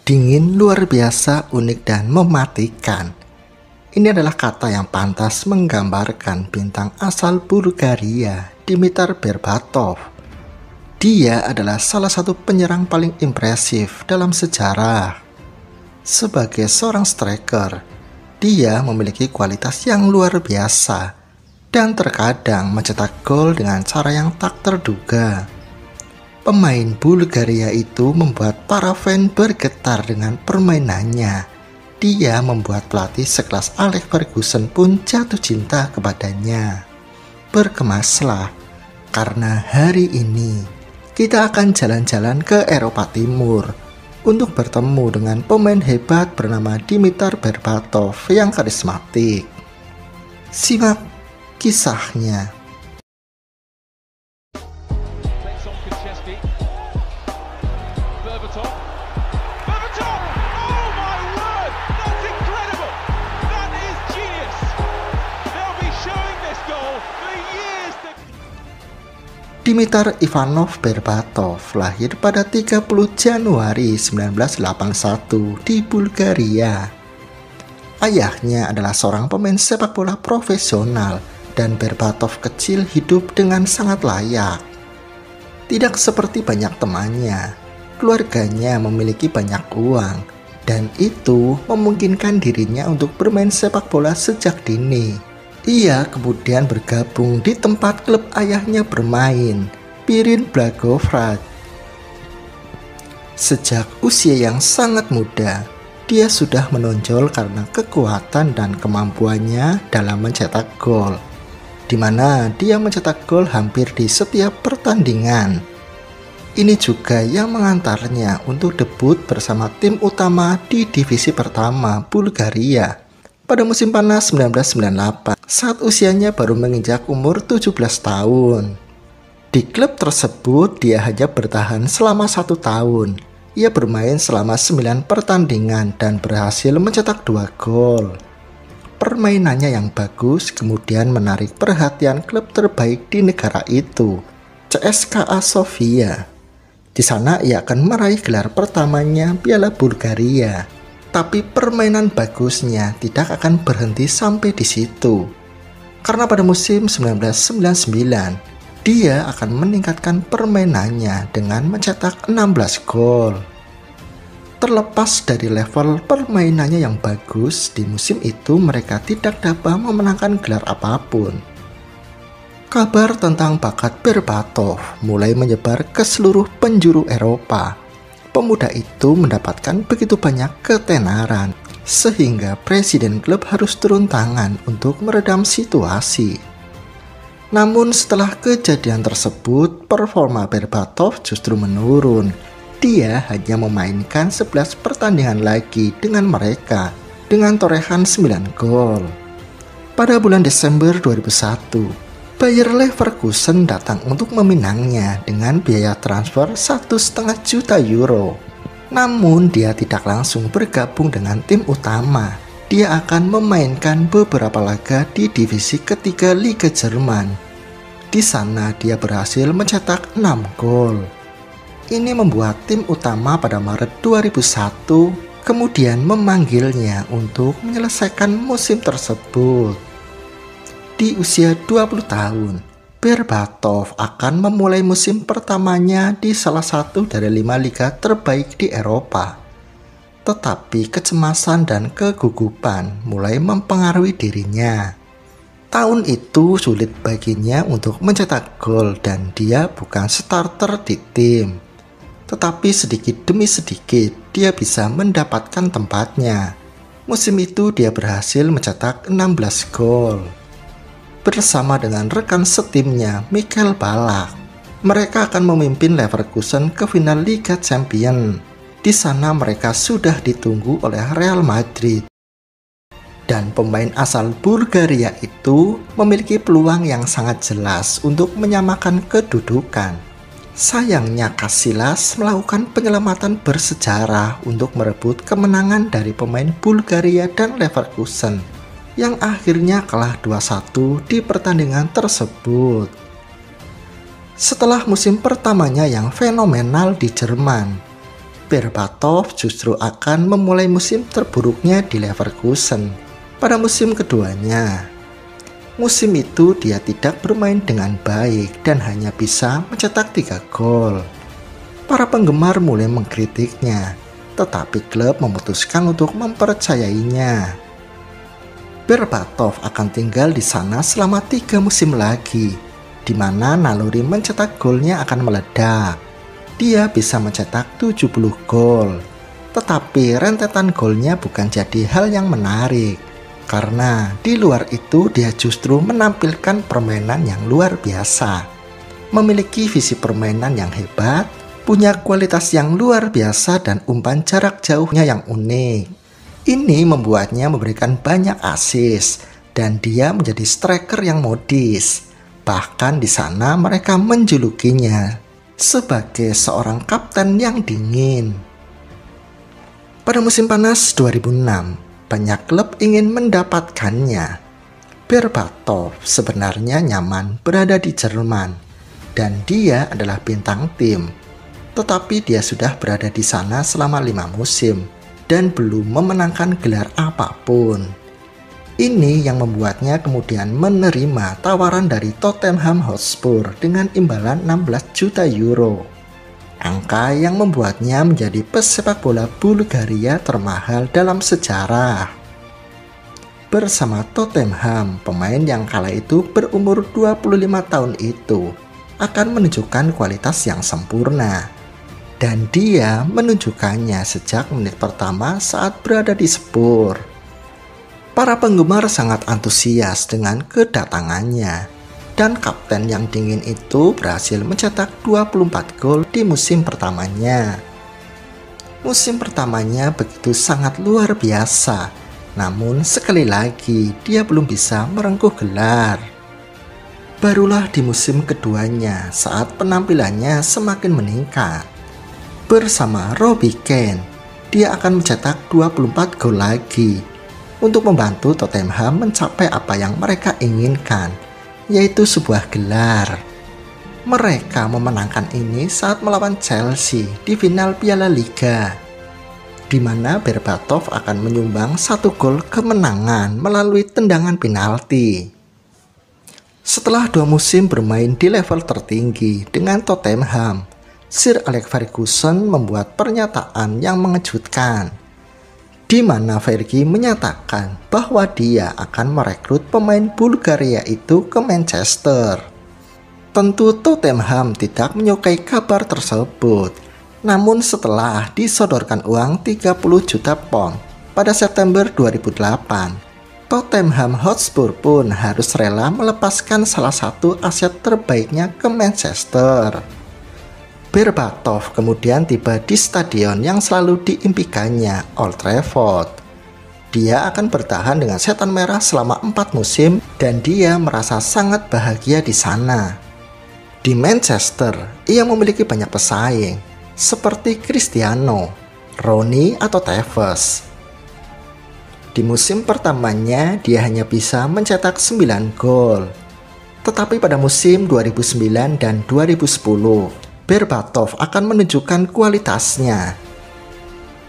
Dingin, luar biasa, unik, dan mematikan. Ini adalah kata yang pantas menggambarkan bintang asal Bulgaria, Dimitar Berbatov. Dia adalah salah satu penyerang paling impresif dalam sejarah. Sebagai seorang striker, dia memiliki kualitas yang luar biasa dan terkadang mencetak gol dengan cara yang tak terduga. Pemain Bulgaria itu membuat para fan bergetar dengan permainannya. Dia membuat pelatih sekelas Alex Ferguson pun jatuh cinta kepadanya. Berkemaslah, karena hari ini kita akan jalan-jalan ke Eropa Timur untuk bertemu dengan pemain hebat bernama Dimitar Berbatov yang karismatik. Simak kisahnya. Dimitar Ivanov Berbatov lahir pada 30 Januari 1981 di Bulgaria. Ayahnya adalah seorang pemain sepak bola profesional dan Berbatov kecil hidup dengan sangat layak. Tidak seperti banyak temannya, keluarganya memiliki banyak uang dan itu memungkinkan dirinya untuk bermain sepak bola sejak dini. Ia kemudian bergabung di tempat klub ayahnya bermain, Pirin Blagoevgrad. Sejak usia yang sangat muda, dia sudah menonjol karena kekuatan dan kemampuannya dalam mencetak gol, di mana dia mencetak gol hampir di setiap pertandingan. Ini juga yang mengantarnya untuk debut bersama tim utama di divisi pertama Bulgaria pada musim panas 1998 saat usianya baru menginjak umur 17 tahun. Di klub tersebut dia hanya bertahan selama 1 tahun. Ia bermain selama 9 pertandingan dan berhasil mencetak 2 gol. Permainannya yang bagus kemudian menarik perhatian klub terbaik di negara itu, CSKA Sofia. Di sana ia akan meraih gelar pertamanya Piala Bulgaria. Tapi permainan bagusnya tidak akan berhenti sampai di situ. Karena pada musim 1999, dia akan meningkatkan permainannya dengan mencetak 16 gol. Terlepas dari level permainannya yang bagus, di musim itu mereka tidak dapat memenangkan gelar apapun. Kabar tentang bakat Berbatov mulai menyebar ke seluruh penjuru Eropa. Pemuda itu mendapatkan begitu banyak ketenaran sehingga presiden klub harus turun tangan untuk meredam situasi. Namun setelah kejadian tersebut, performa Berbatov justru menurun. Dia hanya memainkan 11 pertandingan lagi dengan mereka dengan torehan 9 gol. Pada bulan Desember 2001, Bayer Leverkusen datang untuk meminangnya dengan biaya transfer 1,5 juta euro. Namun dia tidak langsung bergabung dengan tim utama. Dia akan memainkan beberapa laga di divisi ketiga Liga Jerman. Di sana dia berhasil mencetak 6 gol. Ini membuat tim utama pada Maret 2001 kemudian memanggilnya untuk menyelesaikan musim tersebut. Di usia 20 tahun, Berbatov akan memulai musim pertamanya di salah satu dari 5 liga terbaik di Eropa. Tetapi kecemasan dan kegugupan mulai mempengaruhi dirinya. Tahun itu sulit baginya untuk mencetak gol dan dia bukan starter di tim. Tetapi sedikit demi sedikit dia bisa mendapatkan tempatnya. Musim itu dia berhasil mencetak 16 gol. Bersama dengan rekan setimnya Michael Ballack, mereka akan memimpin Leverkusen ke final Liga Champions. Di sana mereka sudah ditunggu oleh Real Madrid. Dan pemain asal Bulgaria itu memiliki peluang yang sangat jelas untuk menyamakan kedudukan. Sayangnya Casillas melakukan penyelamatan bersejarah untuk merebut kemenangan dari pemain Bulgaria dan Leverkusen, yang akhirnya kalah 2-1 di pertandingan tersebut. Setelah musim pertamanya yang fenomenal di Jerman, Berbatov justru akan memulai musim terburuknya di Leverkusen pada musim keduanya. Musim itu dia tidak bermain dengan baik dan hanya bisa mencetak 3 gol. Para penggemar mulai mengkritiknya, tetapi klub memutuskan untuk mempercayainya. Berbatov akan tinggal di sana selama 3 musim lagi, di mana naluri mencetak golnya akan meledak. Dia bisa mencetak 70 gol, tetapi rentetan golnya bukan jadi hal yang menarik, karena di luar itu dia justru menampilkan permainan yang luar biasa. Memiliki visi permainan yang hebat, punya kualitas yang luar biasa dan umpan jarak jauhnya yang unik. Ini membuatnya memberikan banyak assist dan dia menjadi striker yang modis. Bahkan di sana mereka menjulukinya sebagai seorang kapten yang dingin. Pada musim panas 2006, banyak klub ingin mendapatkannya. Berbatov sebenarnya nyaman berada di Jerman dan dia adalah bintang tim. Tetapi dia sudah berada di sana selama 5 musim dan belum memenangkan gelar apapun. Ini yang membuatnya kemudian menerima tawaran dari Tottenham Hotspur dengan imbalan 16 juta euro. Angka yang membuatnya menjadi pesepak bola Bulgaria termahal dalam sejarah. Bersama Tottenham, pemain yang kala itu berumur 25 tahun itu akan menunjukkan kualitas yang sempurna. Dan dia menunjukkannya sejak menit pertama saat berada di Spurs. Para penggemar sangat antusias dengan kedatangannya, dan kapten yang dingin itu berhasil mencetak 24 gol di musim pertamanya. Musim pertamanya begitu sangat luar biasa, namun sekali lagi dia belum bisa merengkuh gelar. Barulah di musim keduanya saat penampilannya semakin meningkat. Bersama Robbie Keane, dia akan mencetak 24 gol lagi untuk membantu Tottenham mencapai apa yang mereka inginkan, yaitu sebuah gelar. Mereka memenangkan ini saat melawan Chelsea di final Piala Liga, di mana Berbatov akan menyumbang 1 gol kemenangan melalui tendangan penalti. Setelah 2 musim bermain di level tertinggi dengan Tottenham, Sir Alex Ferguson membuat pernyataan yang mengejutkan, di mana Fergie menyatakan bahwa dia akan merekrut pemain Bulgaria itu ke Manchester. Tentu Tottenham tidak menyukai kabar tersebut, namun setelah disodorkan uang 30 juta pound pada September 2008, Tottenham Hotspur pun harus rela melepaskan salah satu aset terbaiknya ke Manchester. Berbatov kemudian tiba di stadion yang selalu diimpikannya, Old Trafford. Dia akan bertahan dengan setan merah selama 4 musim dan dia merasa sangat bahagia di sana. Di Manchester, ia memiliki banyak pesaing seperti Cristiano, Rooney atau Tevez. Di musim pertamanya dia hanya bisa mencetak 9 gol. Tetapi pada musim 2009 dan 2010, Berbatov akan menunjukkan kualitasnya.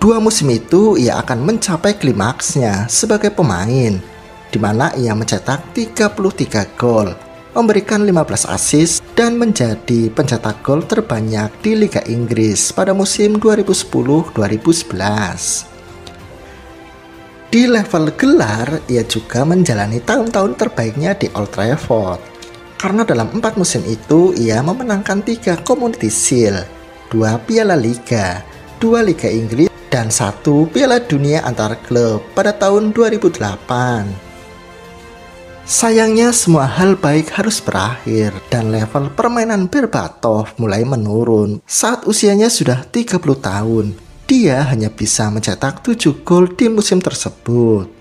2 musim itu ia akan mencapai klimaksnya sebagai pemain, di mana ia mencetak 33 gol, memberikan 15 assist dan menjadi pencetak gol terbanyak di Liga Inggris pada musim 2010-2011. Di level gelar, ia juga menjalani tahun-tahun terbaiknya di Old Trafford. Karena dalam 4 musim itu ia memenangkan 3 Community Shield, 2 Piala Liga, 2 Liga Inggris, dan 1 Piala Dunia antar klub pada tahun 2008. Sayangnya semua hal baik harus berakhir dan level permainan Berbatov mulai menurun saat usianya sudah 30 tahun. Dia hanya bisa mencetak 7 gol di musim tersebut.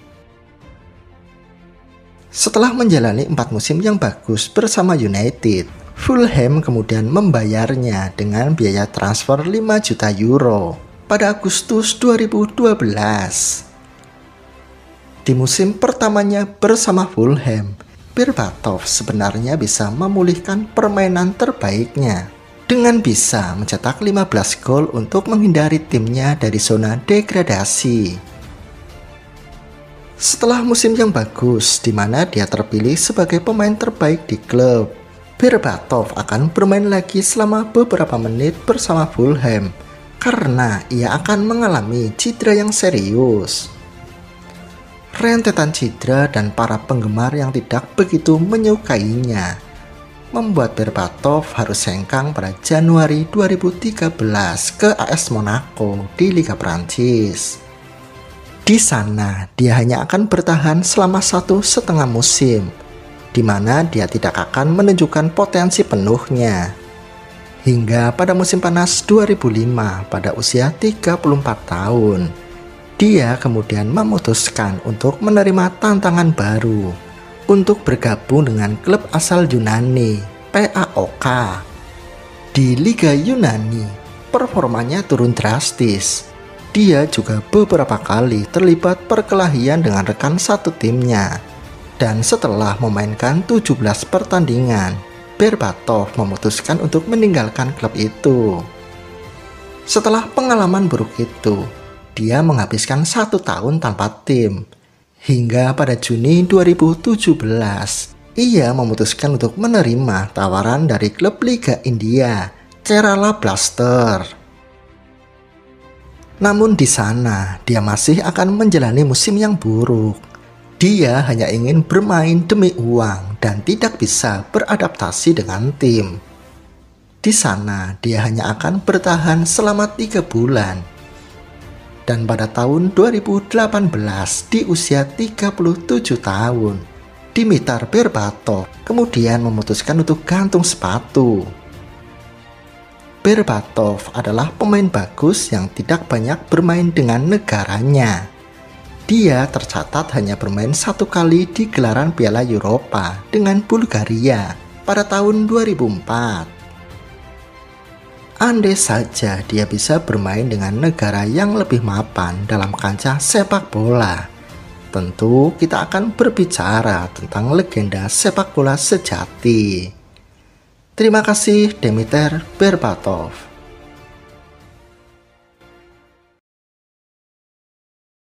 Setelah menjalani 4 musim yang bagus bersama United, Fulham kemudian membayarnya dengan biaya transfer 5 juta euro pada Agustus 2012. Di musim pertamanya bersama Fulham, Berbatov sebenarnya bisa memulihkan permainan terbaiknya. dengan bisa mencetak 15 gol untuk menghindari timnya dari zona degradasi. Setelah musim yang bagus di mana dia terpilih sebagai pemain terbaik di klub, Berbatov akan bermain lagi selama beberapa menit bersama Fulham karena ia akan mengalami cedera yang serius. Rentetan cedera dan para penggemar yang tidak begitu menyukainya membuat Berbatov harus hengkang pada Januari 2013 ke AS Monaco di Liga Prancis. Di sana dia hanya akan bertahan selama 1,5 musim, di mana dia tidak akan menunjukkan potensi penuhnya. Hingga pada musim panas 2005 pada usia 34 tahun, dia kemudian memutuskan untuk menerima tantangan baru untuk bergabung dengan klub asal Yunani, PAOK. Di Liga Yunani, performanya turun drastis. Dia juga beberapa kali terlibat perkelahian dengan rekan satu timnya. Dan setelah memainkan 17 pertandingan, Berbatov memutuskan untuk meninggalkan klub itu. Setelah pengalaman buruk itu, dia menghabiskan 1 tahun tanpa tim. Hingga pada Juni 2017, ia memutuskan untuk menerima tawaran dari klub Liga India, Kerala Blaster. Namun di sana, dia masih akan menjalani musim yang buruk. Dia hanya ingin bermain demi uang dan tidak bisa beradaptasi dengan tim. Di sana, dia hanya akan bertahan selama 3 bulan. Dan pada tahun 2018 di usia 37 tahun, Dimitar Berbatov kemudian memutuskan untuk gantung sepatu. Berbatov adalah pemain bagus yang tidak banyak bermain dengan negaranya. Dia tercatat hanya bermain 1 kali di gelaran Piala Eropa dengan Bulgaria pada tahun 2004. Andai saja dia bisa bermain dengan negara yang lebih mapan dalam kancah sepak bola, tentu kita akan berbicara tentang legenda sepak bola sejati. Terima kasih Dimitar Berbatov.